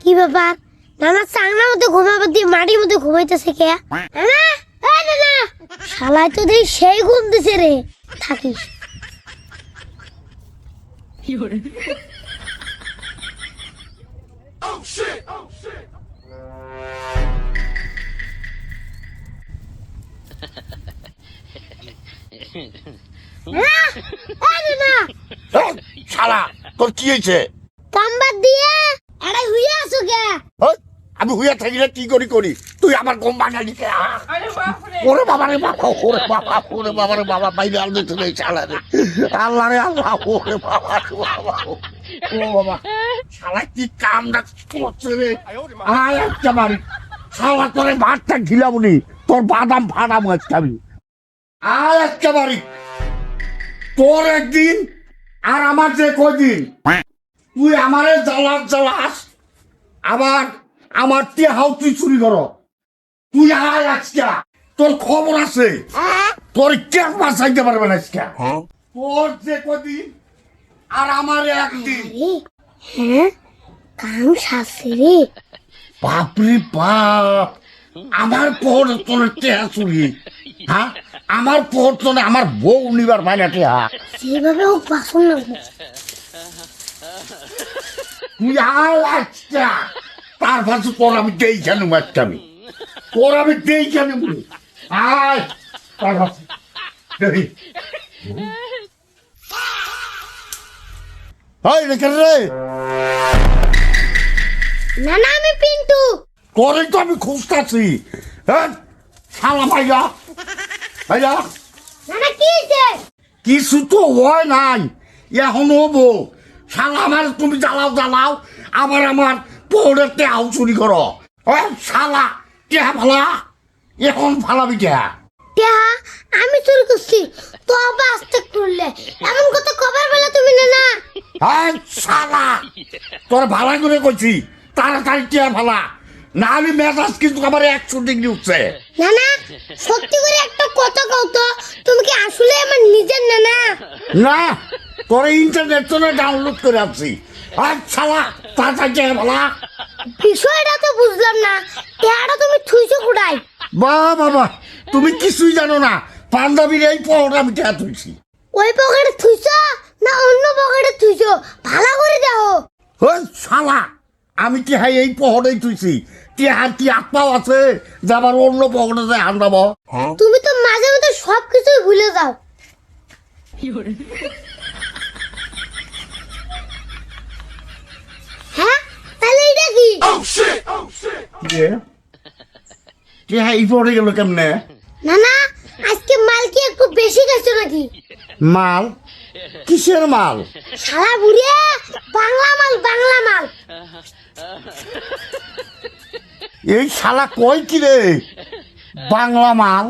কি ব্যাপার? নানা চাংনার মধ্যে ঘুমাবার দিয়ে মাটির মধ্যে ঘুমাইতেছে কে? নানা, এই নানা, শালায় তো দেখি সেই ঘুম দিছে রে। থাকিস। শালা তোর কি হয়েছে? কামবার দিয়ে আরে হুইয়া আছো কে? আমি হুইয়া থাকিলে কি করি করি, তুই আমার ঘুম ভাঙালি কে? ওরে বাবা রে বাবা, ওরে বাবা, ওরে বাবা রে বাবা, বাইরে আল দিতে নেই শালা রে। আল্লাহ রে আল্লাহ, ওরে বাবা রে বাবা, ও বাবা, শালা কি কামটা করছে রে? আয় একটা বাড়ি, শালা তোরে ভাতটা ঘিলাবনি, তোর বাদাম ফাটাম আজকে আমি। আয় একটা বাড়ি, তোর একদিন আর আমার যে কদিন, তুই আমারে জ্বালাস, আবার আমার টেহাও তুই চুরি করো। তুই আয় আজকে, তোর খবর আছে, তোর কে বাঁচাইতে পারবে না আজকে। তোর যে কদিন আর আমার একদিন। হ্যাঁ, কাম শাস্তি রে। বাপরে বাপ, আমার পর তোর টেহা চুরি, হ্যাঁ? আমার পর তোর আমার বউ নিবার পায় না টেহা। যেভাবে হোক বাসন না। তুই আয় আজকে, তার পাশে তোর আমি দেই কেন আজকে, আমি তোর আমি দেই কেন বলি। আয় তার পাশে দেই। হাই রেখে রে, নানা আমি পিন্টু। তোরে তো আমি খুঁজতেছি। হ্যাঁ শালা ভাইয়া, ভাইয়া নানা কি হয়েছে? কিছু তো হয় নাই, এখন হবো। শালা আমার তুমি জ্বালাও, আবার আমার পৌরের টেহাও চুরি করো। শালা টেহা ফালা, এখন ফালাবি টেহা। টেহা আমি চুরি করছি, তো আবার আস্তে করলে এমন কথা কবার বেলা তুমি নানা। হ্যাঁ শালা, তোর ভাড়া করে কইছি তাড়াতাড়ি টেহা ফালা, না হলে মেজাজ কিন্তু আমার 100 ডিগ্রি উঠছে। নানা সত্যি করে একটা কথা কও তো, তুমি কি আসলে আমার নিজের নানা? না, তোর ইন্টারনেট তো ডাউনলোড করে আসছি। আর শালা তাড়াতাড়ি টেহা ফালা। বিষয়টা তো বুঝলাম না, টেহাটা তুমি থুইছো কোথায়? বাবা, তুমি কিছুই জানো না, পাঞ্জাবির এই পরটা আমি টেহা তুলছি। ওই পকেটে থুইছো না অন্য পকেটে থুইছো? ভালো করে দেখো। ওই শালা, আমি টেহা এই পহরেই তুইছি। টেহার কি আত্মাও আছে যে আবার অন্য পকেটে যায় হান্দাবো? তুমি তো মাঝে মাঝে সবকিছুই ভুলে যাও। হ্যাঁ, তাহলে এটা কি? টেহা এই পড়ে গেল কেমনে? নানা আজকে মাল কি একটু বেশি খাইছো নাকি? মাল? কিসের মাল? শালা বুড়িয়া, বাংলা মাল, বাংলা মাল। এই শালা কয় কি রে? বাংলা মাল?